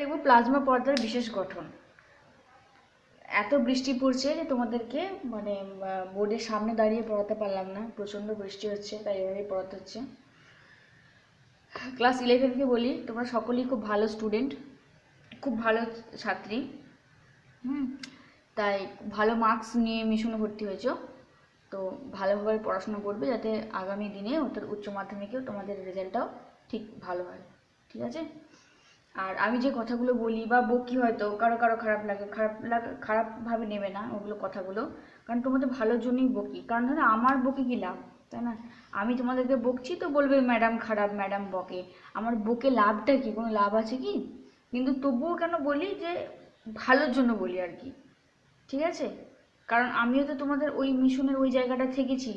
দেখব প্লাজমা পর্দার বিশেষ গঠন। এত বৃষ্টি পড়ছে যে তোমাদেরকে মানে বোর্ডের সামনে দাঁড়িয়ে পড়াতে পারলাম না, প্রচণ্ড বৃষ্টি হচ্ছে, তাই এভাবেই পড়াতে হচ্ছে। ক্লাস 11কে বলি, তোমরা সকলেই খুব ভালো স্টুডেন্ট, খুব ভালো ছাত্রী, তাই ভালো মার্কস নিয়ে মিশনে ভর্তি হয়েছ। তো ভালোভাবে পড়াশোনা করবে যাতে আগামী দিনে উচ্চ মাধ্যমিকেও তোমাদের রেজাল্টটাও ঠিক ভালো হয়, ঠিক আছে? আর আমি যে কথাগুলো বলি বা বকি, হয়তো কারো কারো খারাপভাবে নেবে না ওগুলো কথাগুলো, কারণ তোমাদের ভালোর জন্যই বকি। কারণ ধরো আমার বকে কি লাভ, তাই না? আমি তোমাদেরকে বকছি তো বলবে ম্যাডাম খারাপ, ম্যাডাম বকে। আমার বকে লাভটা কি? কোনো লাভ আছে কি? কিন্তু তবুও কেন বলি, যে ভালোর জন্য বলি আর কি, ঠিক আছে? কারণ আমিও তো তোমাদের ওই মিশনের ওই জায়গাটা থেকেছি,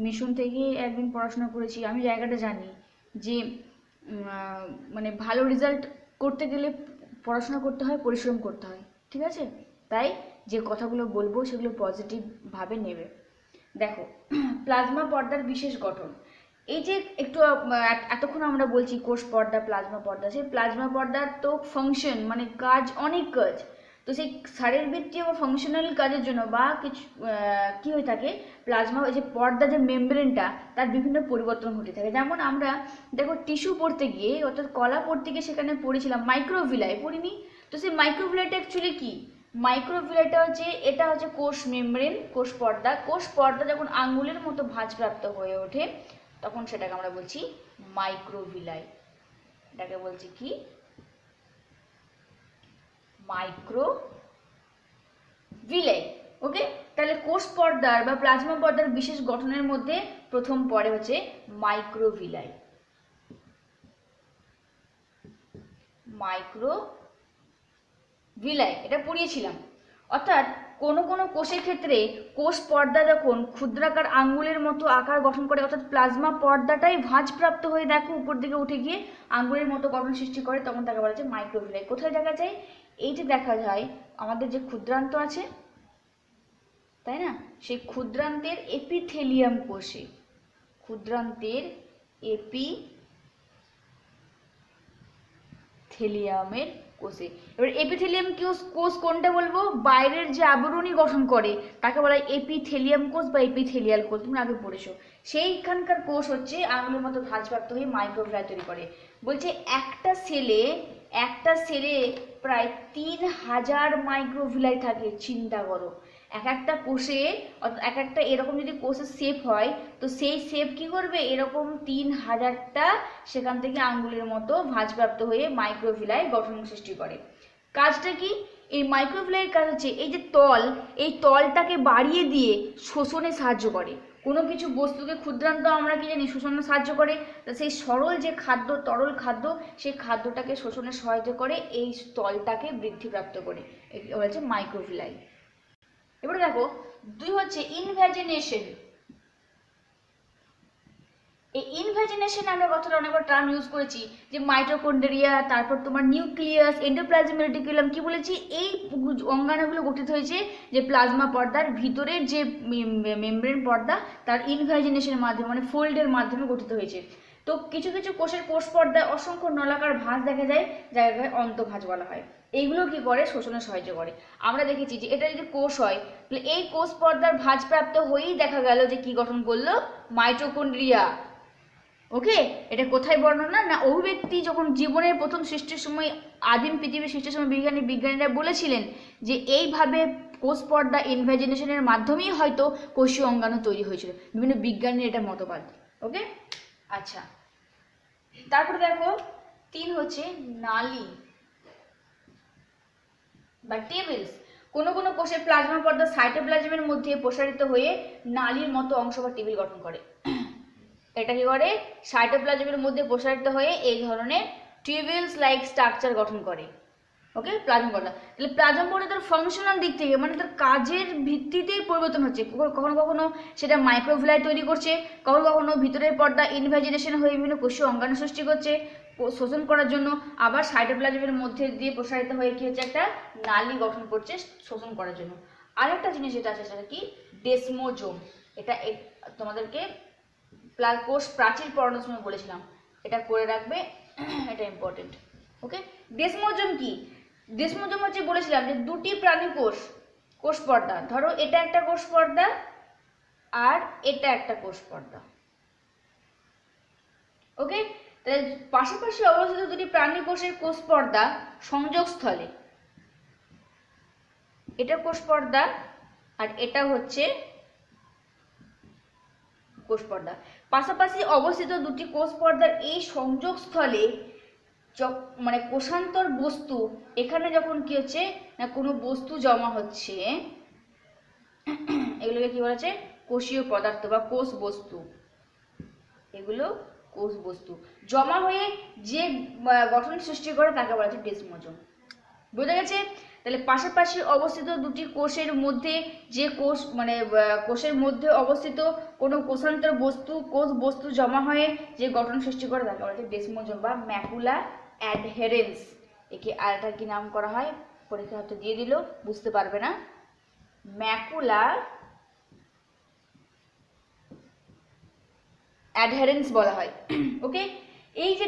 মিশন থেকে একদিন পড়াশোনা করেছি, আমি জায়গাটা জানি যে মানে ভালো রেজাল্ট করতে গেলে পড়াশোনা করতে হয়, পরিশ্রম করতে হয়, ঠিক আছে? তাই যে কথাগুলো বলবো সেগুলো পজিটিভভাবে নেবে। দেখো, প্লাজমা পর্দার বিশেষ গঠন। এই যে একটু এতক্ষণ আমরা বলছি কোষ পর্দা, প্লাজমা পর্দা, সেই প্লাজমা পর্দার তো ফাংশন মানে কাজ, অনেক কাজ। তো সেই শারীরবৃত্তীয় বা ফাংশনাল কাজের জন্য বা কিছু কী হয়ে থাকে, প্লাজমা যে পর্দা যে মেমব্রেনটা তার বিভিন্ন পরিবর্তন ঘটে থাকে। যেমন আমরা দেখো টিস্যু পড়তে গিয়ে, অর্থাৎ কলা পড়তে গিয়ে সেখানে পড়েছিলাম মাইক্রোভিলাই, পড়িনি? তো সেই মাইক্রোভিলাইটা অ্যাকচুয়ালি কী? মাইক্রোভিলাইটা হচ্ছে, এটা হচ্ছে কোষ মেমব্রেন, কোষ পর্দা। কোষ পর্দা যখন আঙ্গুলের মতো ভাঁজপ্রাপ্ত হয়ে ওঠে তখন সেটাকে আমরা বলছি মাইক্রোভিলাই। এটাকে বলছি কি? মাইক্রোভিলাই। ওকে, তাহলে কোষ পর্দার বা প্লাজমা পর্দার বিশেষ গঠনের মধ্যে প্রথম পড়ে হচ্ছে মাইক্রোভিলাই। মাইক্রোভিলাই এটা পড়িয়েছিলাম। অর্থাৎ কোনো কোনো কোষের ক্ষেত্রে কোষ পর্দা যখন ক্ষুদ্রাকার আঙ্গুলের মতো আকার গঠন করে, অর্থাৎ প্লাজমা পর্দাটাই ভাঁজপ্রাপ্ত হয়ে দেখো উপর দিকে উঠে গিয়ে আঙ্গুলের মতো গঠন সৃষ্টি করে, তখন তাকে বলা যায় মাইক্রোভিলাই। কোথায় দেখা যায়? এইটা দেখা যায় আমাদের যে ক্ষুদ্রান্ত আছে, তাই না? সেই ক্ষুদ্রান্তের এপিথেলিয়াম কোষে, ক্ষুদ্রান্তের এপিথেলিয়ামের কোষে। এবার এপিথেলিয়াম কোষ কোনটা বলবো? বাইরের যে আবরণী গঠন করে তাকে বলা হয় এপিথেলিয়াম কোষ বা এপিথেলিয়াল কোষ, তুমি আগে পড়েছো। সেইখানকার কোষ হচ্ছে আঙুলের মতো ভাঁজপ্রাপ্ত হয়ে মাইক্রোভিলাই তৈরি করে। বলছে একটা সেলে প্রায় 3000 মাইক্রোভিলাই থাকে। চিন্তা করো, এক একটা কোষে, এক একটা এরকম যদি কোষের শেপ হয়, তো সেই শেপ কি করবে? এরকম 3000টা সেখান থেকে আঙ্গুলের মতো ভাঁজপ্রাপ্ত হয়ে মাইক্রোভিলাই গঠন সৃষ্টি করে। কাজটা কি? এই মাইক্রোভিলাইয়ের কাজ হচ্ছে এই যে এই তলটাকে বাড়িয়ে দিয়ে শোষণে সাহায্য করে। কোনো কিছু বস্তুকে, ক্ষুদ্রান্ত আমরা কি জানি শোষণে সাহায্য করে, তা সেই সরল যে খাদ্য, তরল খাদ্য, সেই খাদ্যটাকে শোষণে সহায়তা করে, এই তলটাকে বৃদ্ধিপ্রাপ্ত করে। এটা হচ্ছে মাইক্রোভিলাই। এবারে দেখো, 2 হচ্ছে ইনভ্যাজিনেশন। এই ইনভ্যাজিনেশন আমরা কথাটা অনেকবার টার্ম ইউজ করেছি, যে মাইটোকন্ড্রিয়া, তারপর তোমার নিউক্লিয়াস, এন্ডোপ্লাজমিক রেটিকুলাম, কি বলেছি? এই অঙ্গাণুগুলো গঠিত হয়েছে যে প্লাজমা পর্দার ভিতরের যে মেমব্রেন পর্দা তার ইনভ্যাজিনেশনের মাধ্যমে, মানে ফোল্ডের মাধ্যমে গঠিত হয়েছে। তো কিছু কিছু কোষের কোষ পর্দায় অসংখ্য নলাকার ভাঁজ দেখা যায়, যাকে অন্তঃভাঁজ বলা হয়। এইগুলো কি করে? শোষণে সাহায্য করে। আমরা দেখেছি যে এটা যদি কোষ হয়, তাহলে এই কোষ পর্দার ভাঁজপ্রাপ্ত হয়েই দেখা গেল যে কি গঠন করলো? মাইটোকন্ড্রিয়া। ওকে, এটা কোথায় বর্ণনা? না, অভিব্যক্তি যখন জীবনের প্রথম সৃষ্টির সময়, আদিম পৃথিবীর সৃষ্টির সময় বিজ্ঞানীরা বলেছিলেন যে এইভাবে কোষ পর্দা ইনভ্যাজিনেশনের মাধ্যমেই হয়তো কোষীয় অঙ্গাণু তৈরি হয়েছিল। বিভিন্ন বিজ্ঞানীর এটা মতবাদ। ওকে, আচ্ছা, তারপরে দেখো 3 হচ্ছে নালী বা টেবিলস। কোনো কোনো কোষের প্লাজমা পর্দা সাইটোপ্লাজমের মধ্যে প্রসারিত হয়ে নালীর মতো অংশ বা টেবিল গঠন করে। এটা কি করে? সাইটোপ্লাজমের মধ্যে প্রসারিত হয়ে এই ধরনের টিউবিলস লাইক স্ট্রাকচার গঠন করে। ওকে, প্লাজমা পর্দা। তাহলে প্লাজমা পর্দা তার ফাংশনাল দিক থেকে, মানে তার কাজের ভিত্তিতেই পরিবর্তন হচ্ছে। কখনো কখনো সেটা মাইক্রোভিলাই তৈরি করছে, কখনো কখনো ভিতরের পর্দা ইনভ্যাজিনেশন হয়ে বিভিন্ন কোষীয় অঙ্গাণু সৃষ্টি করছে শোষণ করার জন্য, আবার সাইটোপ্লাজমের মধ্যে দিয়ে প্রসারিত হয়ে কি হচ্ছে? একটা নালী গঠন করছে শোষণ করার জন্য। আরেকটা জিনিস যেটা আছে সেটা কি? ডেসমোজোম। এটা তোমাদেরকে কোষ প্রাচীর পড়ানোর সময় বলেছিলাম, এটা করে রাখবে, এটা ইম্পর্টেন্ট। ওকে, ডেসমোজোম কি? ডেসমোজোম হচ্ছে বলেছিলাম যে দুটি প্রাণী কোষ পর্দা। ধরো এটা একটা কোষ পর্দা আর এটা একটা কোষ পর্দা। ওকে, তাহলে পাশাপাশি অবস্থিত দুটি প্রাণী কোষের কোষ পর্দা সংযোগস্থলে, এটা কোষ পর্দা আর এটা হচ্ছে কোষ পর্দা, পাশাপাশি অবস্থিত দুটি কোষ পর্দার এই সংযোগস্থলে মানে কোষান্তর বস্তু, এখানে যখন কি হচ্ছে না কোনো বস্তু জমা হচ্ছে, এগুলোকে কি বলা হচ্ছে কোষীয় পদার্থ বা কোষ বস্তু, এগুলো কোষ বস্তু জমা হয়ে যে গঠন সৃষ্টি করে তাকে বলা হচ্ছে ডেসমোজোম। বোঝা গেছে? তাহলে পাশাপাশি অবস্থিত দুটি কোষের মধ্যে যে কোষ মানে কোষের মধ্যে অবস্থিত কোনো কোষান্তর বস্তু কোষ বস্তু জমা হয়ে যে গঠন সৃষ্টি করে তাকে বলা হচ্ছে ডেসমোজোম বা ম্যাকুলা অ্যাডহেরেন্স। একে আরেকটা কি নাম করা হয়, পরীক্ষা হয়তো দিয়ে দিল, বুঝতে পারবে না, ম্যাকুলা অ্যাডহেরেন্স বলা হয়। ওকে, এই যে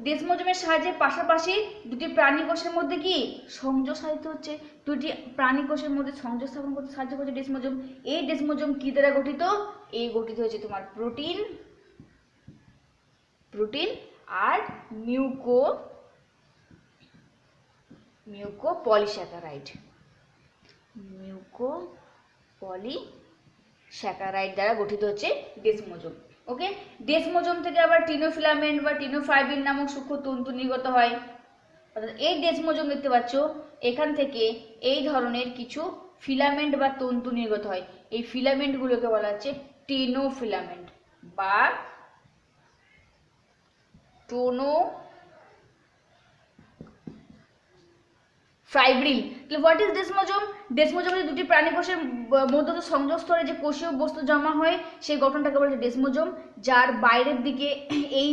ডেসমোজোমের সাহায্যে পাশাপাশি দুটি প্রাণী কোষের মধ্যে কি সংযোগ সাধিত হচ্ছে, দুটি প্রাণী কোষের মধ্যে সংযোগ স্থাপন করতে সাহায্য করছে ডেসমোজোম। এই ডেসমোজোম কি দ্বারা গঠিত? এই গঠিত হচ্ছে তোমার প্রোটিন আর মিউকোপলিস্যাকারাইড দ্বারা গঠিত হচ্ছে ডেসমোজোম। ওকে, ডেসমোজোম থেকে আবার টিনোফিলামেন্ট বা টিনোফাইব্রিন নামক সূক্ষ্ম তন্তু নির্গত হয়। অর্থাৎ এই ডেসমোজোম দেখতে পাচ্ছ, এখান থেকে এই ধরনের কিছু ফিলামেন্ট বা তন্তু নির্গত হয়। এই ফিলামেন্টগুলোকে বলা হচ্ছে টিনোফিলামেন্ট বা টোনোফাইব্রিল। তাহলে হোয়াট ইজ ডেসমোজোম? ডেসমোজোমে দুটি প্রাণী কোষের মধ্যে সংযোগ স্তরে যে কোষীয় বস্তু জমা হয় সেই গঠনটাকে বলা হচ্ছে ডেসমোজোম, যার বাইরের দিকে এই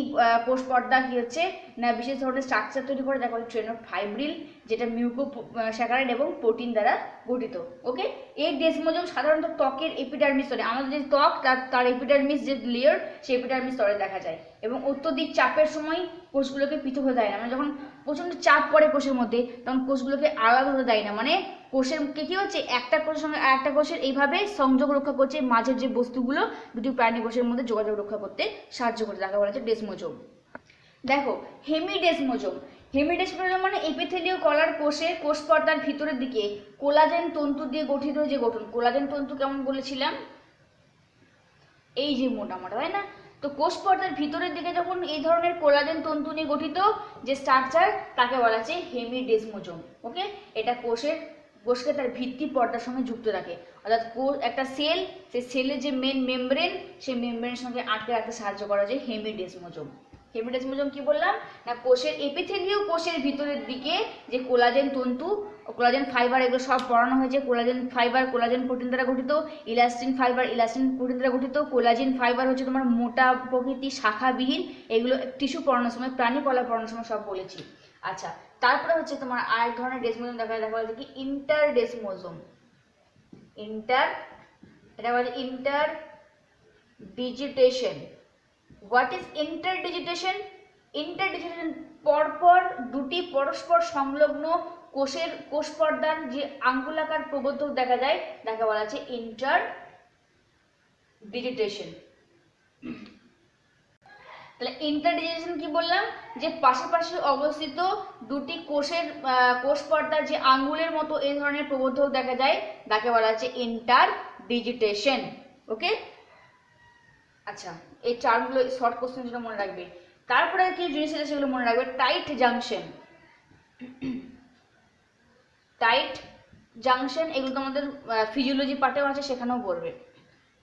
কোষ পর্দা কি হচ্ছে না বিশেষ ধরনের স্ট্রাকচার তৈরি করে, যাকে বলে টিনোফাইব্রিল, যেটা মিউকোস্যাকারাইড এবং প্রোটিন দ্বারা গঠিত। ওকে, এই ডেসমোজোম সাধারণত ত্বকের এপিডার্মিস স্তরে, আমাদের যে ত্বক তার এপিডার্মিস যে লেয়ার সেই এপিডার্মিস স্তরে দেখা যায়, এবং অত্যধিক চাপের সময় কোষগুলোকে পৃথক হতে দেয় না। মানে যখন প্রচণ্ড চাপ পড়ে কোষের মধ্যে তখন কোষগুলোকে আলাদা হতে দেয় না, মানে কোষের কি হচ্ছে একটা কোষের সঙ্গে আরেকটা কোষের এইভাবে সংযোগ রক্ষা করছে, মাঝের যে বস্তুগুলো দুটি প্রাণী কোষের মধ্যে যোগাযোগ রক্ষা করতে সাহায্য করছে, তাকে বলা হচ্ছে ডেসমোজোম। দেখো হেমিডেসমোজোম মানে এপিথেলীয় কলার কোষ পর্দার ভিতরের দিকে কোলাজেন তন্তু দিয়ে গঠিত যে গঠন। কোলাজেন তন্তু কেমন বলেছিলাম, এই যে মোটা মোটা, তাই না? তো কোষ পর্দার ভিতরের দিকে যখন এই ধরনের কোলাজেন তন্তু নিয়ে গঠিত যে স্ট্রাকচার তাকে বলা হচ্ছে হেমিডেসমোজোম। ওকে, এটা কোষকে তার ভিত্তি পর্দার সঙ্গে যুক্ত রাখে, অর্থাৎ একটা সেল, সেই সেলের যে মেন মেমব্রেন সেই মেমব্রেনের সঙ্গে আটকে রাখতে সাহায্য করা যায় হেমিডেসমোজোম। হেমিডেসমোজোম কি বললাম না, কোষের এপিথেলীয় কোষের ভিতরের দিকে যে কোলাজেন তন্তু, কোলাজেন ফাইবার, এগুলো সব পড়ানো হয়েছে। কোলাজেন ফাইবার কোলাজেন প্রোটিন দ্বারা গঠিত, ইলাস্টিন ফাইবার ইলাস্টিন প্রোটিন দ্বারা গঠিত। কোলাজেন ফাইবার হচ্ছে তোমার মোটা প্রকৃতি শাখাবিহীন, এগুলো টিস্যু পড়ানোর সময়, প্রাণী কলা পড়ানোর সময় সব বলেছি। আচ্ছা, তারপরে হচ্ছে তোমার আরেক ধরনের ডেসমোজোম দেখা যাচ্ছে কি ইন্টারডেসমোজোম। এটা বলে ইন্টারডিজিটেশন। What is ইন্টারডিজিটেশন? ইন্টারডিজিটেশন পরপর দুটি পরস্পর সংলগ্ন কোষ পর্দার যে আঙ্গুলাকার প্রবর্ধক দেখা যায় তাকে বলা হচ্ছে ইন্টারডিজিটেশন। তাহলে ইন্টারডিজিটেশন কি বললাম, যে পাশাপাশি অবস্থিত দুটি কোষ পর্দার যে আঙ্গুলের মতো এই ধরনের প্রবর্ধক দেখা যায় তাকে বলা হচ্ছে ইন্টারডিজিটেশন। ওকে, আচ্ছা, এই টার্মগুলো শর্ট কোশ্চেন জন্য মনে রাখবে। তারপরে কি জিনিস আছে সেগুলো মনে রাখবে। টাইট জাংশন, এগুলো তোমাদের ফিজিওলজি পার্টেও আছে, সেখানেও পড়বে।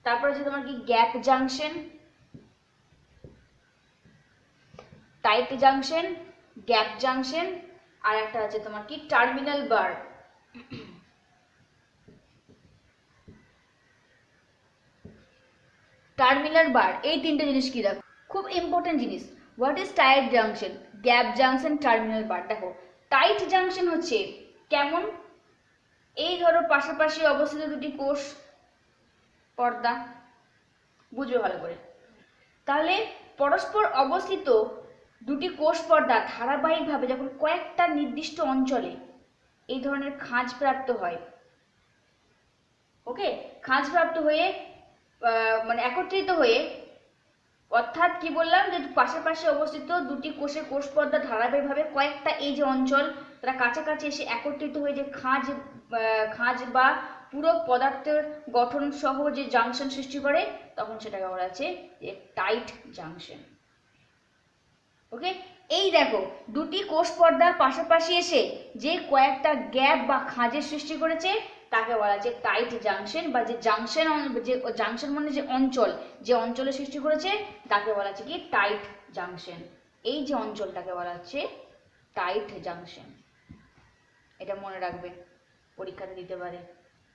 তারপরে আছে তোমার কি gap junction, tight junction, gap junction, আর একটা আছে তোমার কি টার্মিনাল বার। এই তিনটে জিনিস কি দেখো, খুব ইম্পর্টেন্ট জিনিস। What is tight junction, gap junction, terminal bar? দেখো টাইট জাংশন হচ্ছে কেমন, এই ধরো পাশাপাশি অবস্থিত দুটি কোষ পর্দা, বুঝবে ভালো করে। তাহলে পরস্পর অবস্থিত দুটি কোষ পর্দা ধারাবাহিকভাবে যখন কয়েকটা নির্দিষ্ট অঞ্চলে এই ধরনের খাঁজ প্রাপ্ত হয়, ওকে, খাঁজ প্রাপ্ত হয়ে মানে একত্রিত হয়ে, অর্থাৎ কি বললাম যে পাশাপাশি অবস্থিত দুটি কোষের কোষ পর্দা ধারাবাহিকভাবে কয়েকটা এই যে অঞ্চল তারা কাছাকাছি এসে একত্রিত হয়ে যে খাঁজ বা পুরো পদার্থের গঠন সহ যে জাংশন সৃষ্টি করে, তখন সেটাকে বলা আছে যে টাইট জাংশন। ওকে, এই দেখো দুটি কোষ পর্দা পাশাপাশি এসে যে কয়েকটা গ্যাপ বা খাঁজের সৃষ্টি করেছে তাকে বলা আছে টাইট জাংশন, বা যে জাংশন মানে যে অঞ্চলের সৃষ্টি করেছে তাকে বলা আছে কি টাইট জাংশন। এই যে অঞ্চলটাকে বলা হচ্ছে টাইট জাংশন, এটা মনে রাখবে, পরীক্ষাতে দিতে পারে।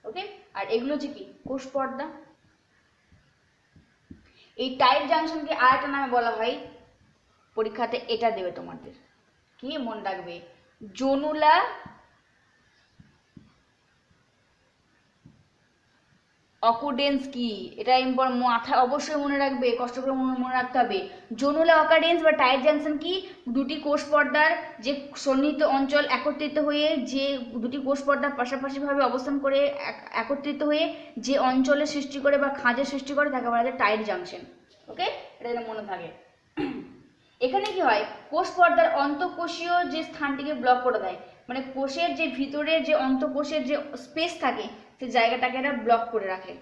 ওকে, আর এগুলো হচ্ছে কি কোষ পর্দা। এই টাইট জাংশনকে আরেকটা নামে বলা হয়, পরীক্ষাতে এটা দেবে তোমাদের, কি মনে রাখবে, জনুলা অকুডেন্স কি, এটা মাথায় অবশ্যই মনে রাখবে, কষ্ট করে মনে রাখতে হবে। জনুলা অকুডেন্স বা টাইট জাংশন কি, দুটি কোষ পর্দার যে সন্নিহিত অঞ্চল একত্রিত হয়ে, যে দুটি কোষ পর্দা পাশাপাশিভাবে অবস্থান করে একত্রিত হয়ে যে অঞ্চলের সৃষ্টি করে বা খাঁজের সৃষ্টি করে তাকে বলা যায় টাইট জাংশন। ওকে, এটা যেন মনে থাকে। এখানে কি হয়, কোষ পর্দার অন্তঃকোষীয় যে স্থানটিকে ব্লক করে দেয়, মানে কোষের যে ভিতরের যে অন্তঃকোষের যে স্পেস থাকে সেই জায়গাটাকে এরা ব্লক করে রাখে,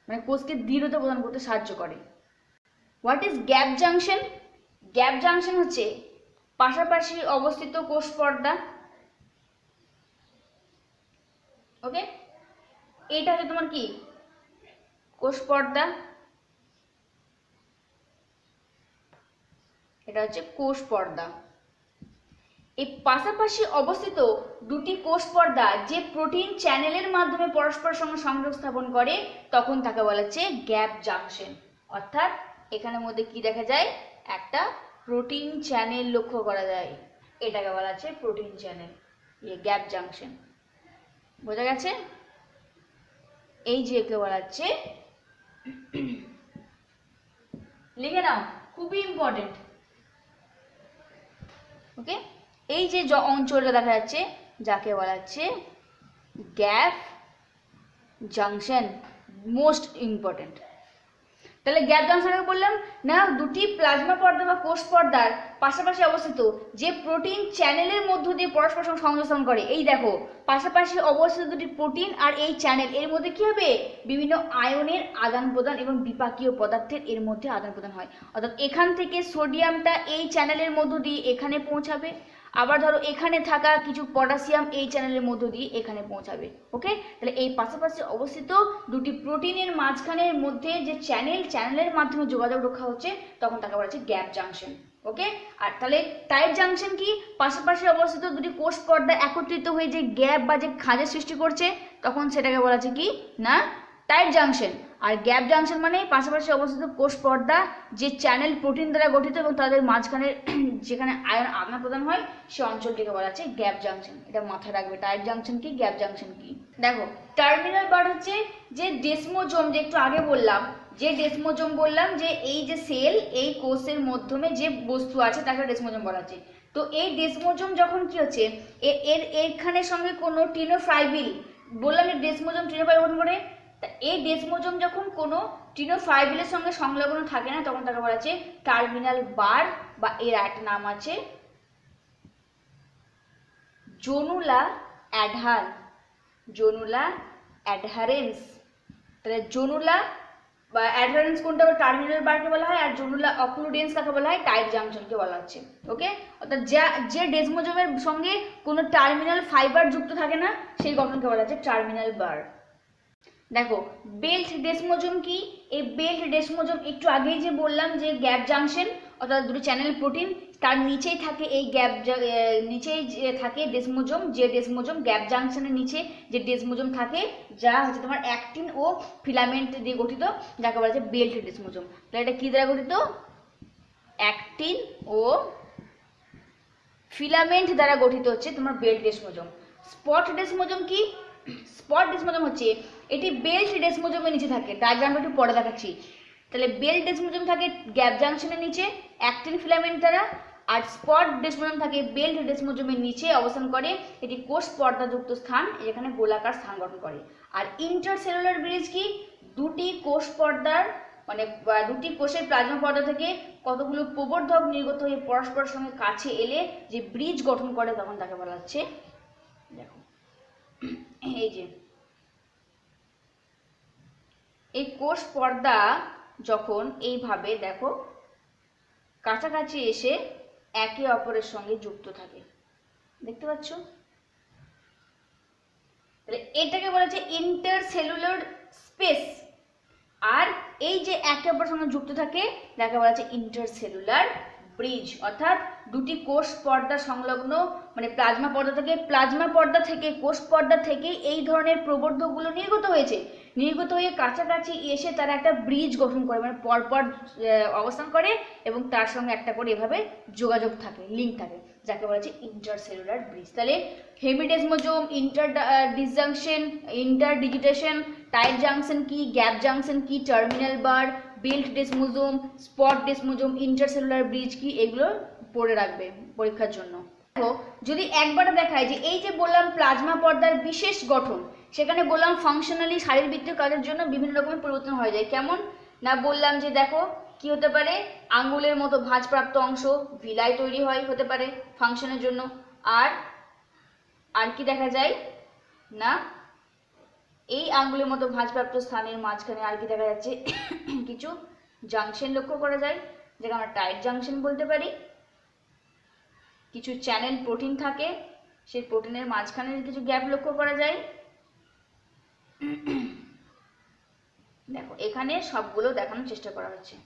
মানে কোষকে দৃঢ়তা প্রদান করতে সাহায্য করে। What is gap junction? Gap junction হচ্ছে পাশাপাশি অবস্থিত কোষ পর্দা। ওকে, এইটা হচ্ছে তোমার কি কোষ পর্দা, এটা হচ্ছে কোষ পর্দা। এই পাশাপাশি অবস্থিত দুটি কোষ পর্দা যে প্রোটিন চ্যানেলের মাধ্যমে পরস্পরের সঙ্গে সংযোগ স্থাপন করে তখন তাকে বলা হচ্ছে গ্যাপ জাংশন। অর্থাৎ এখানের মধ্যে কি দেখা যায়, একটা প্রোটিন চ্যানেল লক্ষ্য করা যায়, এটাকে বলা হচ্ছে প্রোটিন চ্যানেল, গ্যাপ জাংশন। বোঝা গেছে? এই যে একে বলা হচ্ছে, লিখে নাও, খুবই ইম্পর্টেন্ট। ওকে, এই যে অঞ্চলটা দেখা যাচ্ছে যাকে বলা হচ্ছে গ্যাপ জাংশন, মোস্ট ইম্পর্টেন্ট। তাহলে গ্যাপ জাংশনকে বললাম না, দুটি প্লাজমা পর্দা বা কোষ পর্দার পাশাপাশি অবস্থিত যে প্রোটিন চ্যানেলের মধ্য দিয়ে পরস্পর সঙ্গে সংযোগ স্থাপন করে। এই দেখো পাশাপাশি অবস্থিত দুটি প্রোটিন আর এই চ্যানেল, এর মধ্যে কি হবে, বিভিন্ন আয়নের আদান প্রদান এবং বিপাকীয় পদার্থের এর মধ্যে আদান প্রদান হয়। অর্থাৎ এখান থেকে সোডিয়ামটা এই চ্যানেলের মধ্য দিয়ে এখানে পৌঁছাবে, আবার ধরো এখানে থাকা কিছু পটাশিয়াম এই চ্যানেলের মধ্য দিয়ে এখানে পৌঁছাবে। ওকে, তাহলে এই পাশাপাশি অবস্থিত দুটি প্রোটিনের মাঝখানের মধ্যে যে চ্যানেলের মাধ্যমে যোগাযোগ রক্ষা হচ্ছে তখন তাকে বলা হচ্ছে গ্যাপ জাংশন। ওকে, আর তাহলে টাইট জাংশন কি, পাশাপাশি অবস্থিত দুটি কোষ পর্দা একত্রিত হয়ে যে গ্যাপ বা যে খাঁজের সৃষ্টি করছে তখন সেটাকে বলা হচ্ছে কি না টাইট জাংশন। আর গ্যাপ জাংশন মানে পাশাপাশি অবস্থিত কোষ পর্দা যে চ্যানেল প্রোটিন দ্বারা গঠিত এবং তাদের মাঝখানে যেখানে আয়ন আদান প্রদান হয় সে অঞ্চলটিকে বলা হচ্ছে গ্যাপ জাংশন। এটা মাথায় রাখবে, টাইট জাংশন কি, গ্যাপ জাংশন কি। দেখো টার্মিনাল বার হচ্ছে যে ডেসমোজোম, যে একটু আগে বললাম যে ডেসমোজোম বললাম যে এই যে সেল, এই কোষের মাধ্যমে যে বস্তু আছে তাকে ডেসমোজোম বলা হচ্ছে। তো এই ডেসমোজোম যখন কি হচ্ছে, এখানের সঙ্গে কোনো টিনোফাইবিল, বললাম যে ডেসমোজোম টিনোফাইবিল গঠন করে, এই ডেসমোজোম যখন কোনো টিনোফাইবিলের সঙ্গে সংলগ্ন থাকে না তখন তাকে বলা হচ্ছে টার্মিনাল বার, বা এর একটা নাম আছে জনুলা অ্যাডহারেন্স। তাহলে জনুলা বা অ্যাডহারেন্স কোনটা, টার্মিনাল বারকে বলা হয়, আর জনুলা অক্লুডেন্স কাকে বলা হয়, টাইট জাংশনকে বলা হচ্ছে। ওকে, অর্থাৎ যে ডেসমোজোমের সঙ্গে কোনো টার্মিনাল ফাইবার যুক্ত থাকে না সেই গঠনকে বলা হচ্ছে টার্মিনাল বার। দেখো বেল্ট ডেসমোজোম কি, এই বেল্ট ডেসমোজোম একটু আগেই যে বললাম যে গ্যাপ জাংশন, অর্থাৎ দুটো চ্যানেল প্রোটিন, তার নিচেই থাকে এই নিচেই থাকে ডেসমোজোম, যে ডেসমোজোম গ্যাপ জাংশনের নিচে যে ডেসমোজোম থাকে যা হচ্ছে তোমার অ্যাক্টিন ও ফিলামেন্ট দিয়ে গঠিত, যাকে বলা যায় বেল্ট ডেসমোজোম। তাহলে এটা কি দ্বারা গঠিত, অ্যাক্টিন ও ফিলামেন্ট দ্বারা গঠিত হচ্ছে তোমার বেল্ট ডেসমোজোম। স্পট ডেসমোজোম কি, স্পট ডেসমোজোম হচ্ছে এটি বেল্ট ডেসমোজোমের নিচে থাকে, ডায়াগ্রামটা একটু পরে দেখাচ্ছি। তাহলে বেল্ট ডেসমোজোম থাকে গ্যাপ জাংশনের নিচে অ্যাক্টিন ফিলামেন্ট দ্বারা, আর স্পট ডেসমোজোম থাকে বেল্ট ডেসমোজোমের নিচে অবস্থান করে, এটি কোষ পর্দাযুক্ত স্থান, এখানে গোলাকার স্থান গঠন করে। আর ইন্টারসেলুলার ব্রিজ কি, দুটি কোষ পর্দার মানে দুটি কোষের প্লাজমা পর্দা থেকে কতগুলো প্রবর্ধক নির্গত হয়ে পরস্পরের সঙ্গে কাছে এলে যে ব্রিজ গঠন করে তখন তাকে বলা হচ্ছে, দেখো এই যে এই কোষ পর্দা যখন এইভাবে দেখো কাছাকাছি এসে একে অপরের সঙ্গে যুক্ত থাকে, দেখতে পাচ্ছ, তাহলে এটাকে বলা হচ্ছে ইন্টারসেলুলার স্পেস। আর এই যে একে অপরের সঙ্গে যুক্ত থাকে যাকে বলা হচ্ছে ইন্টারসেলুলার ব্রিজ, অর্থাৎ দুটি কোষ পর্দা সংলগ্ন মানে প্লাজমা পর্দা থেকে কোষ পর্দা থেকে এই ধরনের প্রবর্ধকগুলো নির্গত হয়ে কাছাকাছি এসে তারা একটা ব্রিজ গঠন করে, মানে পরপর অবস্থান করে এবং তার সঙ্গে একটা করে এভাবে যোগাযোগ থাকে, লিঙ্ক থাকে, যাকে বলা হচ্ছে ইন্টারসেলুলার ব্রিজ। তাহলে হেমিডেসমোজোম, ইন্টারডিসজাংশন, ইন্টারডিজিটেশন, টাইট জাংশন কি, গ্যাপ জাংশন কি, টার্মিনাল বার, বেল্ট ডেসমোজোম, স্পট ডেসমোজোম, ইন্টারসেলুলার ব্রিজ কি, এগুলো পড়ে রাখবে পরীক্ষার জন্য। দেখো যদি একবার দেখায় যে এই যে বললাম প্লাজমা পর্দার বিশেষ গঠন, সেখানে বললাম ফাংশনালি শারীরবৃত্তীয় কাজের জন্য বিভিন্ন রকমের পরিবর্তন হয়ে যায়। কেমন না, বললাম যে দেখো কি হতে পারে, আঙ্গুলের মতো ভাঁজপ্রাপ্ত অংশ ভিলাই তৈরি হয়, হতে পারে ফাংশনের জন্য। আর কি দেখা যায় না, এই আঙ্গুলের মতো ভাঁজপ্রাপ্ত স্থানের মাঝখানে আর কি দেখা যাচ্ছে কিছু জাংশন লক্ষ্য করা যায়, যেটা আমরা টাইট জাংশন বলতে পারি। কিছু চ্যানেল প্রোটিন থাকে, সেই প্রোটিনের মাঝখানে কিছু গ্যাপ লক্ষ্য করা যায়। দেখো এখানে সবগুলো দেখানোর চেষ্টা করা হচ্ছে।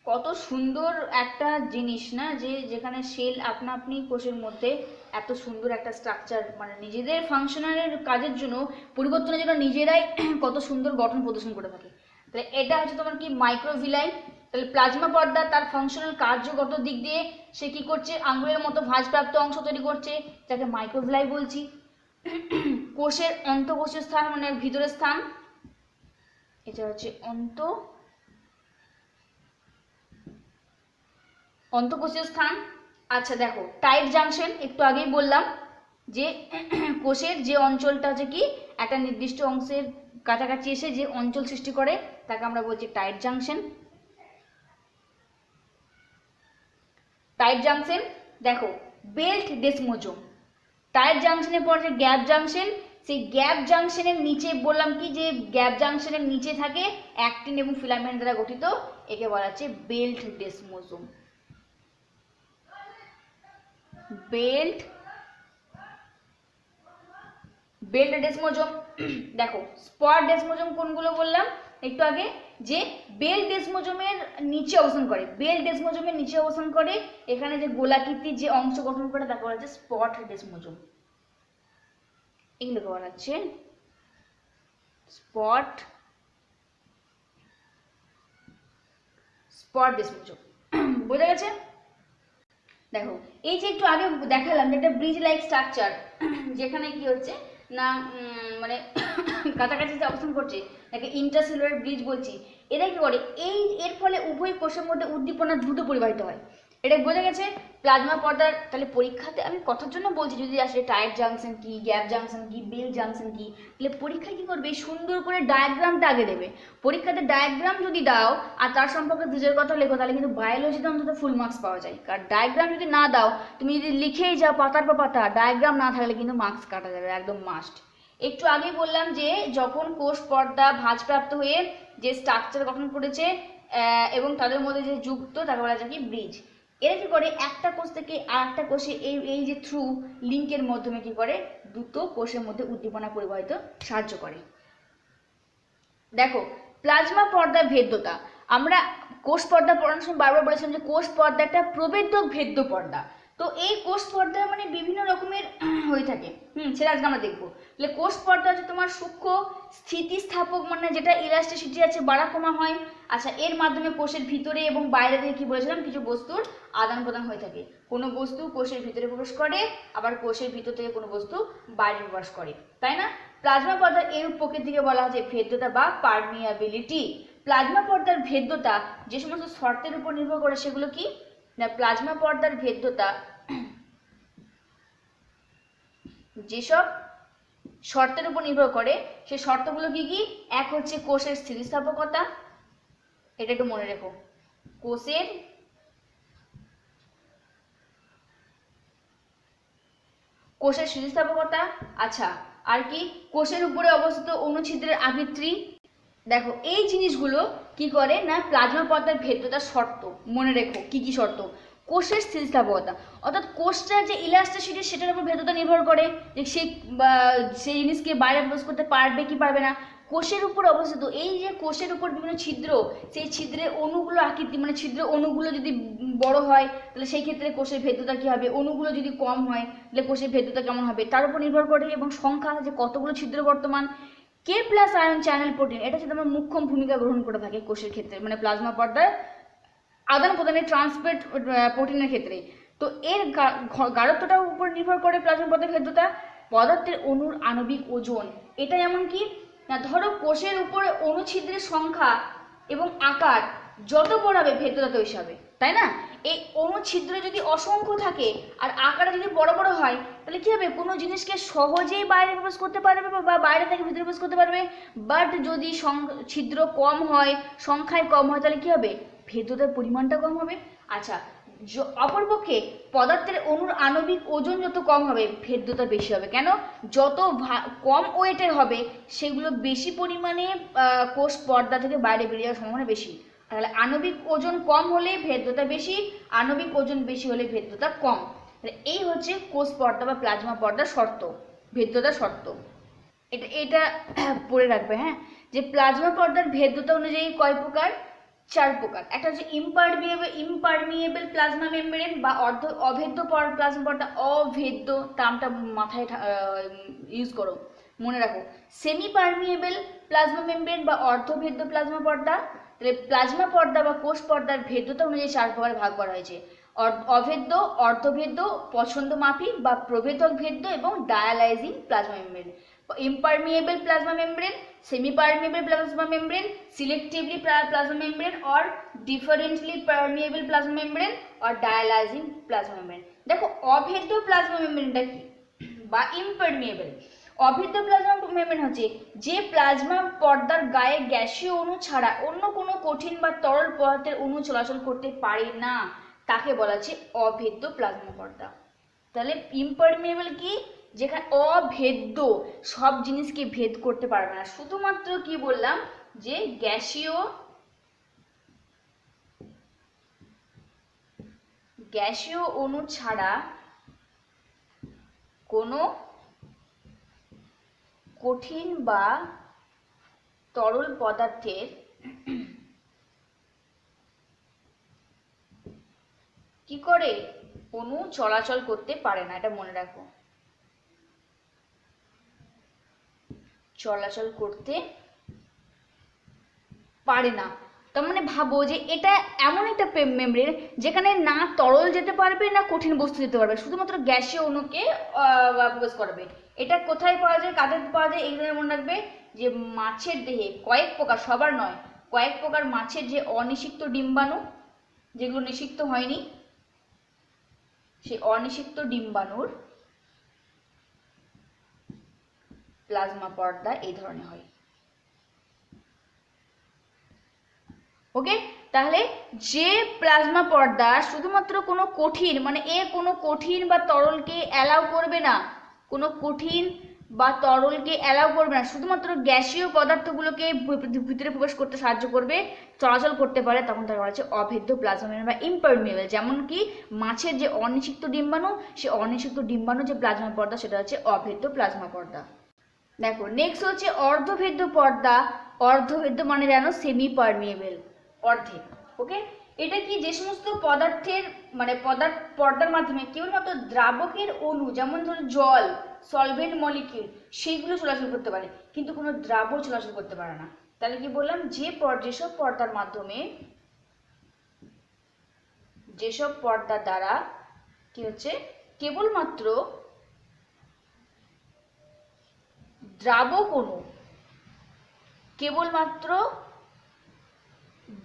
কত সুন্দর একটা জিনিস না, যে যেখানে সেল আপনা আপনি কোষের মধ্যে এত সুন্দর একটা স্ট্রাকচার, মানে নিজেদের ফাংশনালের কাজের জন্য পরিবর্তনের জন্য নিজেরাই কত সুন্দর গঠন প্রদর্শন করে থাকে। তাহলে এটা হচ্ছে তোমার কি মাইক্রোভিলাই। তাহলে প্লাজমা পর্দা তার ফাংশনাল কার্যগত দিক দিয়ে সে কি করছে, আঙ্গুলের মতো ভাঁজপ্রাপ্ত অংশ তৈরি করছে, যাকে মাইক্রোভিলাই বলছি। কোষের অন্তঃকোষীয় স্থান মানে ভিতরের স্থান, এটা হচ্ছে অন্তঃকোষীয় স্থান। আচ্ছা দেখো টাইট জাংশন, একটু আগেই বললাম যে কোষের যে অঞ্চলটা হচ্ছে কি একটা নির্দিষ্ট অংশের কাছাকাছি এসে যে অঞ্চল সৃষ্টি করে তাকে আমরা বলছি টাইট জাংশন। দেখো বেল্ট ডেসমোজোম, টাইট জাংশনের পর যে গ্যাপ জাংশন, সেই গ্যাপ জাংশনের নিচে বললাম কি যে গ্যাপ জাংশনের নিচে থাকে অ্যাক্টিন এবং ফিলামেন্ট দ্বারা গঠিত, একে বলা হচ্ছে বেল্ট ডেসমোজোম। বেল্ট ডেসমোজোম। দেখো স্পট ডেসমোজোম কোনগুলো বললাম একটু আগে, যে বেল্ট ডেসমোজোমের নিচে অবস্থান করে, এখানে যে গোলাকৃতির যে অংশ গঠন করে তাকে বলা হচ্ছে স্পট ডেসমোজোম। এগুলোকে বলা হচ্ছে স্পট ডেসমোজোম। বোঝা গেছে? দেখো এই যে একটু আগে দেখালাম যে একটা ব্রিজ লাইক স্ট্রাকচার, যেখানে কি হচ্ছে না মানে কাছাকাছি যে অবস্থান করছে তাকে ইন্টারসেলুলার ব্রিজ বলছি। এরা কি করে, এর ফলে উভয় কোষের মধ্যে উদ্দীপনা দ্রুত পরিবাহিত হয়। এটা বোঝা গেছে প্লাজমা পর্দার। তাহলে পরীক্ষাতে আমি কথার জন্য বলছি, যদি আসলে টাইট জাংশন কি, গ্যাপ জাংশন কি, বেল্ট জাংশন কি, তাহলে পরীক্ষায় কি করবে, সুন্দর করে ডায়াগ্রামটা আগে দেবে। পরীক্ষাতে ডায়াগ্রাম যদি দাও আর তার সম্পর্কে দুজের কথা লেখো, তাহলে কিন্তু বায়োলজিতে অন্তত ফুল মার্কস পাওয়া যায়। কারণ ডায়াগ্রাম যদি না দাও, তুমি যদি লিখেই যাও পাতার পর পাতা, ডায়াগ্রাম না থাকলে কিন্তু মার্কস কাটা যাবে, একদম মাস্ট। একটু আগে বললাম যে যখন কোষ পর্দা ভাঁজপ্রাপ্ত হয়ে যে স্ট্রাকচার গঠন করেছে এবং তাদের মধ্যে যে যুক্ত তাকে বলা যায় কি ব্রিজ। এরা কি করে, একটা কোষ থেকে আর একটা কোষে এই যে থ্রু লিঙ্কের মাধ্যমে কি করে, দুটো কোষের মধ্যে উদ্দীপনা পরিবাহিত সাহায্য করে। দেখো প্লাজমা পর্দা ভেদ্যতা, আমরা কোষ পর্দা পড়ানোর সময় বারবার বলেছিলাম যে কোষ পর্দা একটা প্রবেদক ভেদ্য পর্দা। তো এই কোষ পর্দা মানে বিভিন্ন রকমের হয়ে থাকে, সেটা আজকে আমরা দেখবো। তাহলে কোষ পর্দা হচ্ছে তোমার সূক্ষ্ম স্থিতিস্থাপক, মানে যেটা ইলাস্টিসিটি আছে বাড়া কমা হয়। আচ্ছা এর মাধ্যমে কোষের ভিতরে এবং বাইরে থেকে কি বলেছিলাম, কিছু বস্তুর আদান প্রদান হয়ে থাকে। কোনো বস্তু কোষের ভিতরে প্রবেশ করে, আবার কোষের ভিতর থেকে কোনো বস্তু বাইরে প্রবেশ করে, তাই না? প্লাজমা পর্দার এর প্রকৃতিকে বলা হচ্ছে ভেদ্যতা বা পারমিয়াবিলিটি। প্লাজমা পর্দার ভেদ্যতা যে সমস্ত শর্তের উপর নির্ভর করে সেগুলো কি না, প্লাজমা পর্দার ভেদ্যতা যেসব শর্তের উপর নির্ভর করে সেই শর্তগুলো কি কি? এক হচ্ছে কোষের স্থিতিস্থাপকতা, এটা একটু মনে রেখো, কোষের স্থিতিস্থাপকতা। আচ্ছা, আর কি? কোষের উপরে অবস্থিত অনুছিদ্রের আকৃতি। দেখো এই জিনিসগুলো কি করে না প্লাজমা পর্দার ভেদ্যতার শর্ত। মনে রেখো কি কি শর্ত? কোষের স্থিতিস্থাপকতা, অর্থাৎ কোষটার যে ইলাস্টিসিটি সেটার উপর ভেদ্যতা নির্ভর করে যে সেই জিনিসকে বাইরে প্রবেশ করতে পারবে কি পারবে না। কোষের উপর অবস্থিত, এই যে কোষের উপর বিভিন্ন ছিদ্র, সেই ছিদ্রের অণুগুলো আকৃতি, মানে ছিদ্র অণুগুলো যদি বড় হয় তাহলে সেই ক্ষেত্রে কোষের ভেদ্যতা কি হবে, অণুগুলো যদি কম হয় তাহলে কোষের ভেদ্যতা কেমন হবে তার উপর নির্ভর করে। এবং সংখ্যা, যে কতগুলো ছিদ্র বর্তমান। K plus ion channel protein, এটা হচ্ছে তোমার মুখ্য ভূমিকা গ্রহণ করে থাকে কোষের ক্ষেত্রে, মানে প্লাজমা পর্দার আদান প্রদানের ট্রান্সপোর্ট প্রোটিনের ক্ষেত্রে। তো এর গাঢ়ত্বটার উপর নির্ভর করে প্লাজমা পর্দার ভেদ্যতা। পদার্থের অণুর আণবিক ওজন, এটা যেমন কি না ধরো কোষের উপরে অনুছিদ্রের সংখ্যা এবং আকার যত বড় হবে ভেদ্যতা তো হিসাবে, তাই না? এই অনুছিদ্র যদি অসংখ্য থাকে আর আকারে যদি বড় বড় হয় তাহলে কি হবে, কোনো জিনিসকে সহজেই বাইরে প্রবেশ করতে পারবে বা বাইরে থেকে ভিতরে প্রবেশ করতে পারবে। বাট যদি ছিদ্র কম হয়, সংখ্যায় কম হয়, তাহলে কি হবে, ভেদ্যতার পরিমাণটা কম হবে। আচ্ছা, অপরপক্ষে পদার্থের অণুর আণবিক ওজন যত কম হবে ভেদ্যতা বেশি হবে। কেন? যত কম ওয়েটের হবে সেগুলো বেশি পরিমাণে কোষ পর্দা থেকে বাইরে বেরিয়ে যাওয়ার সম্ভাবনা বেশি। তাহলে আণবিক ওজন কম হলে ভেদ্যতা বেশি, আণবিক ওজন বেশি হলে ভেদ্যতা কম। এই হচ্ছে কোষ পর্দা বা প্লাজমা পর্দার শর্ত, ভেদ্যতার শর্ত। এটা পড়ে রাখবে, হ্যাঁ, যে প্লাজমা পর্দার ভেদ্যতা অনুযায়ী কয় প্রকার? 4 প্রকার। একটা হচ্ছে ইমপারমিয়েবল প্লাজমা মেমব্রেন বা অভেদ্য প্লাজমা পর্দা, অভেদ্য টার্মটা মাথায় ইউজ করো, মনে রাখো। সেমি পারমিয়েবল প্লাজমা মেমব্রেন বা অর্ধভেদ্য প্লাজমা পর্দা। তাহলে প্লাজমা পর্দা বা কোষ পর্দার ভেদ্যতা অনুযায়ী 4 প্রকারে ভাগ করা হয়েছে: অভেদ্য, অর্ধভেদ্য, পছন্দমাফিক বা প্রভেদক ভেদ্য এবং dialyzing plasma membrane. impermeable plasma membrane, semi-permeable plasma membrane, selectively plasma membrane or differently permeable plasma membrane or dialyzing plasma membrane। দেখো অভেদ্য প্লাজমা মেমব্রেনটা কি বা impermeable। অভেদ্য প্লাজমা মেমব্রেন হচ্ছে যে প্লাজমা পর্দার গায়ে গ্যাসীয় অণু ছাড়া অন্য কোনো কঠিন বা তরল পদার্থের অণু চলাচল করতে পারে না, তাকে বলা হচ্ছে অভেদ্য প্লাজমা পর্দা। তাহলে ইমপারমিয়েবল কি? যেখানে অভেদ্য, সব জিনিসকে ভেদ করতে পারবে না, শুধুমাত্র কি বললাম যে গ্যাসীয় অণু ছাড়া কোনো কঠিন বা তরল পদার্থের কি করে অণু চলাচল করতে পারে না, এটা মনে রাখো, চলাচল করতে পারে না। তার মানে ভাবো যে এটা এমন একটা মেমব্রেন যেখানে না তরল যেতে পারবে না কঠিন বস্তু যেতে পারবে, শুধুমাত্র গ্যাসীয় অণুকে প্রবেশ করবে। এটা কোথায় পাওয়া যায়, কাদের পাওয়া যায়? এইগুলো মনে রাখবে যে মাছের দেহে কয়েক প্রকার, সবার নয়, কয়েক প্রকার মাছের যে অনিষিক্ত ডিম্বাণু, যেগুলো নিষিক্ত হয়নি, সেই অনিষিক্ত ডিম্বাণুর প্লাজমা পর্দা এই ধরনের হয়। ওকে, তাহলে যে প্লাজমা পর্দা শুধুমাত্র কোনো কঠিন, মানে কোনো কঠিন বা তরলকে অ্যালাউ করবে না, কোনো কঠিন বা তরলকে অ্যালাউ করবে না, শুধুমাত্র গ্যাসীয় পদার্থগুলোকে ভিতরে প্রবেশ করতে সাহায্য করবে, চলাচল করতে পারে, তখন তার বলা হচ্ছে অভেদ্য প্লাজমা মেমব্রেন বা ইমপারমিয়েবল। যেমন কি মাছের যে অনিষিক্ত ডিম্বাণু, সে অনিষিক্ত ডিম্বাণু যে প্লাজমা পর্দা সেটা হচ্ছে অভেদ্য প্লাজমা পর্দা। দেখো নেক্সট হচ্ছে অর্ধভেদ্য পর্দা। অর্ধভেদ্য মানে জানো সেমি পারমিয়েবল, অর্ধেক। ওকে, এটা কি? যে সমস্ত পদার্থের মানে পর্দার মাধ্যমে কেবলমাত্র দ্রাবকের অণু, যেমন ধরো জল, সলভেন্ট মলিকিউল, সেইগুলো চলাচল করতে পারে, কিন্তু কোনো দ্রাবক চলাচল করতে পারে না। তাহলে কি বললাম, যেসব পর্দার মাধ্যমে, যেসব পর্দার দ্বারা কি হচ্ছে কেবলমাত্র দ্রাবক অণু, কেবলমাত্র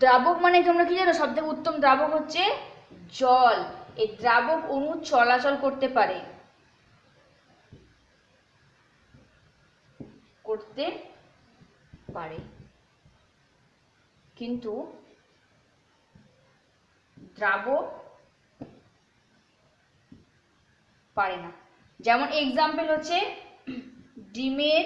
দ্রাবক মানে তোমরা কি জানো, সব থেকে উত্তম দ্রাবক হচ্ছে জল। এই দ্রাবক অণু চলাচল করতে পারে, কিন্তু দ্রাবক পারে না। যেমন এক্সাম্পল হচ্ছে ডিমের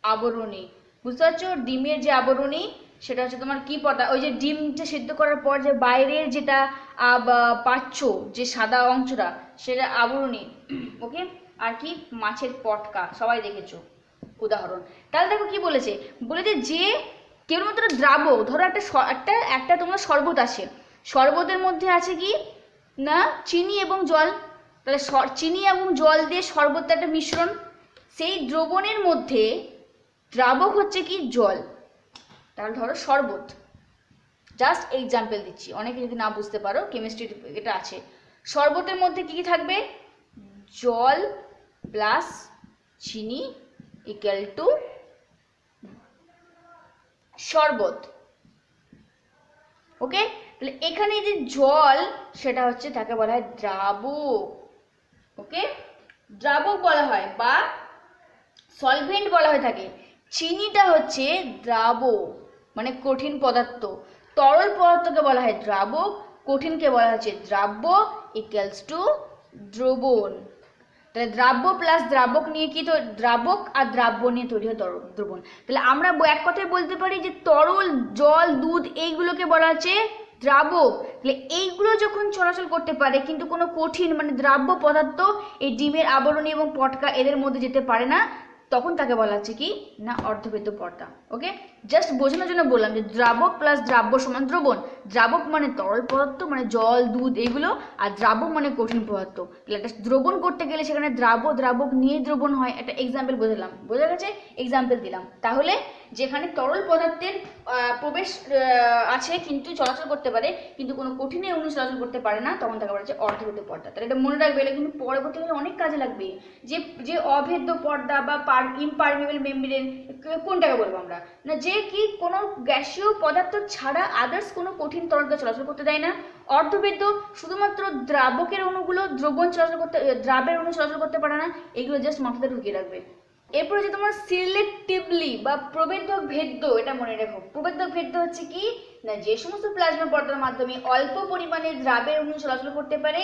আবরণী, বুঝতে পারছো? ডিমের যে আবরণী সেটা হচ্ছে তোমার কি পর্দা, ওই যে ডিমটা সেদ্ধ করার পর যে বাইরের যেটা পাচ্ছ যে সাদা অংশটা সেটা আবরণী। ওকে, আর কি মাছের পটকা সবাই দেখেছো উদাহরণ। তাহলে দেখো কি বলেছে, বলেছে যে কেবলমাত্র দ্রাবক, ধরো একটা একটা একটা তোমার শরবত আছে, শরবতের মধ্যে আছে কি না চিনি এবং জল, তাহলে চিনি এবং জল দিয়ে শরবতটা একটা মিশ্রণ, সেই দ্রবণের মধ্যে দ্রাবক হচ্ছে কি জল। তাহলে ধরো শরবত, জাস্ট এক্সাম্পল দিচ্ছি, অনেকে যদি না বুঝতে পারো কেমিস্ট্রি এটা আছে। শরবতের মধ্যে কি কি থাকবে, জল প্লাস চিনি ইকুয়াল টু শরবত। ওকে, তাহলে এখানে যে জল সেটা হচ্ছে তাকে বলা হয় দ্রাবক। ওকে, দ্রাবক বলা হয় বা সলভেন্ট বলা হয়ে থাকে। চিনিটা হচ্ছে দ্রাবক মানে কঠিন পদার্থ, তরল পদার্থকে বলা হয় দ্রাবক, কঠিনকে বলা হচ্ছে দ্রাব্য ইকুয়ালস টু দ্রবণ। তাহলে দ্রাব্য প্লাস দ্রাবক নিয়ে কি, তো দ্রাবক আর দ্রাব্য নিয়ে তৈরি হয় দ্রবণ। তাহলে আমরা এক কথায় বলতে পারি যে তরল জল দুধ এইগুলোকে বলা হচ্ছে দ্রাবক। তাহলে এইগুলো যখন চলাচল করতে পারে কিন্তু কোনো কঠিন মানে দ্রাব্য পদার্থ এই ডিমের আবরণী এবং পটকা এদের মধ্যে যেতে পারে না, তখন তাকে বলা হচ্ছে কি না অর্ধভেদ্য পর্দা। ওকে, জাস্ট বোঝানোর জন্য বললাম যে দ্রাবক প্লাস দ্রাব্য সমান দ্রবণ। দ্রাবক মানে তরল পদার্থ মানে জল দুধ এইগুলো, আর দ্রাবক মানে কঠিন পদার্থ। তাহলে একটা দ্রবণ করতে গেলে সেখানে দ্রাবক নিয়ে দ্রবণ হয়, একটা এক্সাম্পল বোঝালাম, বোঝা গেছে? এক্সাম্পল দিলাম। তাহলে যেখানে তরল পদার্থের প্রবেশ আছে কিন্তু চলাচল করতে পারে কিন্তু কোনো কঠিনের অণু চলাচল করতে পারে না, তখন তাকে বলা হচ্ছে অর্ধভেদ্য পর্দা। তাহলে এটা মনে রাখবে, এটা কিন্তু পরবর্তীকালে অনেক কাজে লাগবে। যে অভেদ্য পর্দা বা ইমপারমিবল মেমব্রেন কোনটাকে বলবো আমরা, না যে কি কোনো গ্যাসীয় পদার্থ ছাড়া আদার্স কোনো কঠিন তরলতা চলাচল করতে দেয় না। অর্ধভেদ্য শুধুমাত্র দ্রাবকের অণুগুলো দ্রবণ চলাচল করতে, দ্রাবের অণু চলাচল করতে পারে না, এগুলো জাস্ট মাথাতে ঢুকিয়ে রাখবে। এরপরে যে তোমার সিলেক্টিভলি বা প্রবেদক ভেদ্য, এটা মনে রেখো। প্রবেদক ভেদ্য হচ্ছে কি না যে সমস্ত প্লাজমা পর্দার মাধ্যমে অল্প পরিমাণে দ্রাবের অণু চলাচল করতে পারে,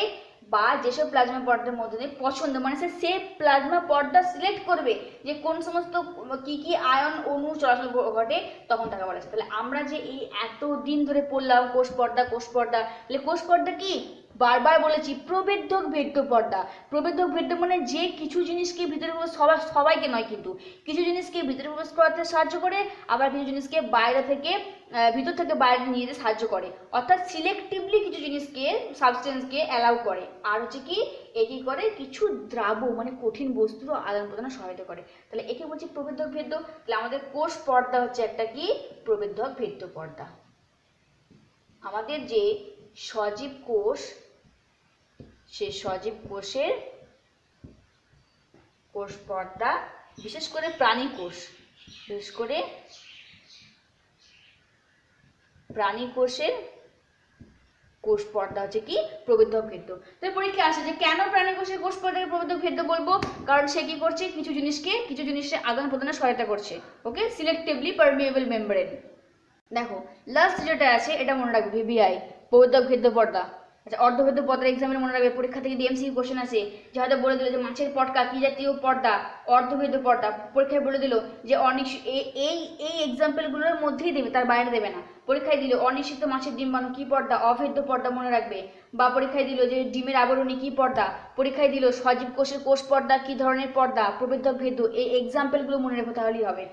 বা যেসব প্লাজমা পর্দার মধ্যে দিয়ে পছন্দ মানে সে প্লাজমা পর্দা সিলেক্ট করবে যে কোন সমস্ত কি আয়ন অণু চলাচল ঘটে, তখন তাকে বলা যায়। তাহলে আমরা যে এই এতদিন ধরে পড়লাম কোষ পর্দা, তাহলে কোষ পর্দা কি বারবার বলেছি প্রবেদক ভেদ্য পর্দা। প্রবেদক ভেদ্য মানে যে কিছু জিনিসকে ভিতরে প্রবেশ, সবাইকে নয় কিন্তু, কিছু জিনিসকে ভিতরে প্রবেশ করাতে সাহায্য করে, আবার কিছু জিনিসকে বাইরে থেকে ভিতর থেকে বাইরে নিয়ে যেতে সাহায্য করে, অর্থাৎ সিলেক্টিভলি কিছু জিনিসকে সাবস্টেন্সকে অ্যালাউ করে। আর হচ্ছে কি একে করে কিছু দ্রাব্য মানে কঠিন বস্তুর আদান প্রদানে সহায়তা করে। তাহলে একে বলছি প্রবেদক ভেদ্য। তাহলে আমাদের কোষ পর্দা হচ্ছে একটা কি প্রবেদক ভেদ্য পর্দা। আমাদের যে সজীব কোষ, সে সজীব কোষের কোষ পর্দা, বিশেষ করে প্রাণী কোষ, বিশেষ করে প্রাণী কোষের কোষ পর্দা হচ্ছে কি প্রবেদক ভেদ্য। তো পরীক্ষা আসে যে কেন প্রাণী কোষের কোষ পর্দাকে প্রবেদক ভেদ্য বলবো, কারণ সে কি করছে কিছু জিনিসের আদান প্রদানে সহায়তা করছে। ওকে, সিলেক্টিভলি পারমিয়েবল মেমব্রেন। দেখো লাস্ট যেটা আছে এটা মনে রাখবে, ভিভিআই প্রবেদক ভেদ্য পর্দা। আচ্ছা, অর্ধভেদ্য পর্দার এক্সামে মনে রাখবে, পরীক্ষা থেকে ডিএমসিকিউ কোশ্চেন আছে যে হয়তো বলে দিল যে মাছের পটকা কি জাতীয় পর্দা, অর্ধভেদ্য পর্দা। পরীক্ষায় বলে দিল যে এই এক্সাম্পলগুলোর মধ্যেই দেবে, তার বাইরে দেবে না। পরীক্ষায় দিল অনিশ্চিত মাছের ডিম্বাণু কি পর্দা, অভেদ্য পর্দা মনে রাখবে। বা পরীক্ষায় দিল যে ডিমের আবরণী কি পর্দা, পরীক্ষায় দিল সজীব কোষের কোষ পর্দা কি ধরনের পর্দা, প্রবেদক ভেদ্য। এই এক্সাম্পলগুলো মনে রেখো তাহলেই হবে।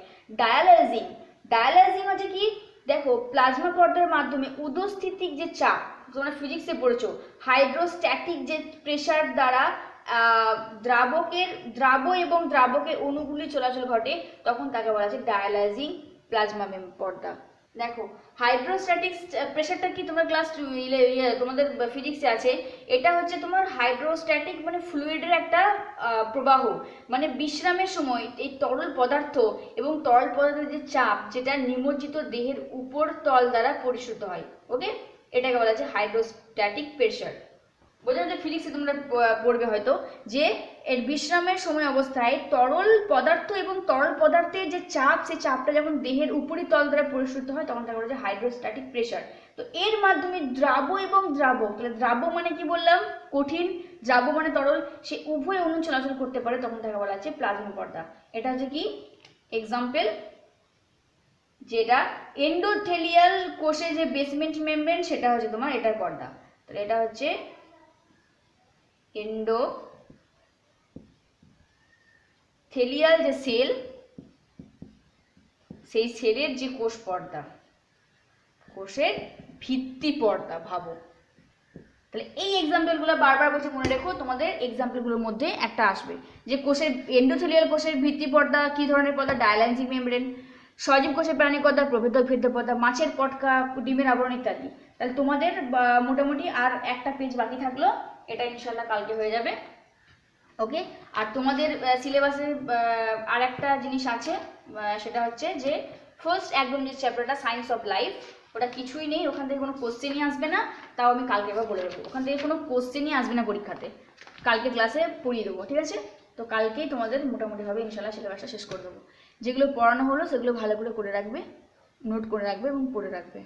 ডায়ালাইজিং হচ্ছে কি, দেখো প্লাজমা পর্দার মাধ্যমে উদস্থিতিক যে চাপ, তোমরা ফিজিক্সে পড়েছো, হাইড্রোস্ট্যাটিক যে প্রেসার দ্বারা দ্রাব এবং দ্রাবকের অণুগুলি চলাচল ঘটে, তখন তাকে বলা হচ্ছে ডায়ালাইজিং প্লাজমা পর্দা। দেখো, হাইড্রোস্ট্যাটিক প্রেশারটা কি তোমরা ক্লাস তোমাদের ফিজিক্সে আছে। এটা হচ্ছে তোমার হাইড্রোস্ট্যাটিক মানে ফ্লুইডের একটা প্রবাহ, মানে বিশ্রামের সময় এই তরল পদার্থ এবং তরল পদার্থের যে চাপ, যেটা নিমজ্জিত দেহের উপর তল দ্বারা পরিশুদ্ধ হয়। ওকে, এটাকে বলা হচ্ছে হাইড্রোস্ট্যাটিক প্রেশার। বোঝা যাচ্ছে, ফিজিক্সে তোমরা পড়বে হয়তো যে এর বিশ্রামের সময় অবস্থায় তরল পদার্থ এবং তরল পদার্থের যে চাপ, সেই চাপটা যখন দেহের উপরিতল দ্বারা পরিশুদ্ধ হয় তখন তাকে বলা হচ্ছে হাইড্রোস্ট্যাটিক প্রেশার। তো এর মাধ্যমে দ্রাব্য এবং দ্রাবক, তাহলে দ্রাব্য মানে কি বললাম, কঠিন, দ্রাব্য মানে তরল, সে উভয় অণু চলাচল করতে পারে, তখন তাকে বলা হচ্ছে প্লাজমা পর্দা। এটা হচ্ছে কি এক্সাম্পল, যেটা এন্ডোথেলিয়াল কোষে যে বেসমেন্ট মেমব্রেন, সেটা হচ্ছে তোমার এটার পর্দা। তাহলে এটা হচ্ছে এন্ডোথেলিয়াল যে সেল, সেই সেলের যে কোষ পর্দা, কোষের ভিত্তি পর্দা, ভাবো। তাহলে এই এক্সাম্পলগুলো বারবার বলছে, মনে রেখো, তোমাদের এক্সাম্পলগুলোর মধ্যে একটা আসবে যে কোষের এন্ডোথেলিয়াল কোষের ভিত্তি পর্দা কি ধরনের পর্দা, ডায়ালাইজিক মেমব্রেন, সজীব কোষের প্রাণী পর্দা, প্রভেদক ভিত্তি পর্দা, মাছের পটকা, ডিমের আবরণ ইত্যাদি। তাহলে তোমাদের মোটামুটি আর একটা পেজ বাকি থাকলো, এটা ইনশাল্লাহ কালকে হয়ে যাবে। ওকে, আর তোমাদের সিলেবাসে আর একটা জিনিস আছে, সেটা হচ্ছে যে ফার্স্ট একদম যে চ্যাপ্টারটা সায়েন্স অফ লাইফ, ওটা কিছুই নেই, ওখান থেকে কোনো কোশ্চেনই আসবে না। তাও আমি কালকে এবার বলে দেবো, ওখান থেকে কোনো কোশ্চেনই আসবে না পরীক্ষাতে, কালকে ক্লাসে পড়িয়ে দেবো, ঠিক আছে? তো কালকেই তোমাদের মোটামুটিভাবে ইনশাল্লাহ সিলেবাসটা শেষ করে দেবো। যেগুলো পড়ানো হলো সেগুলো ভালো করে রাখবে, নোট করে রাখবে এবং পড়ে রাখবে।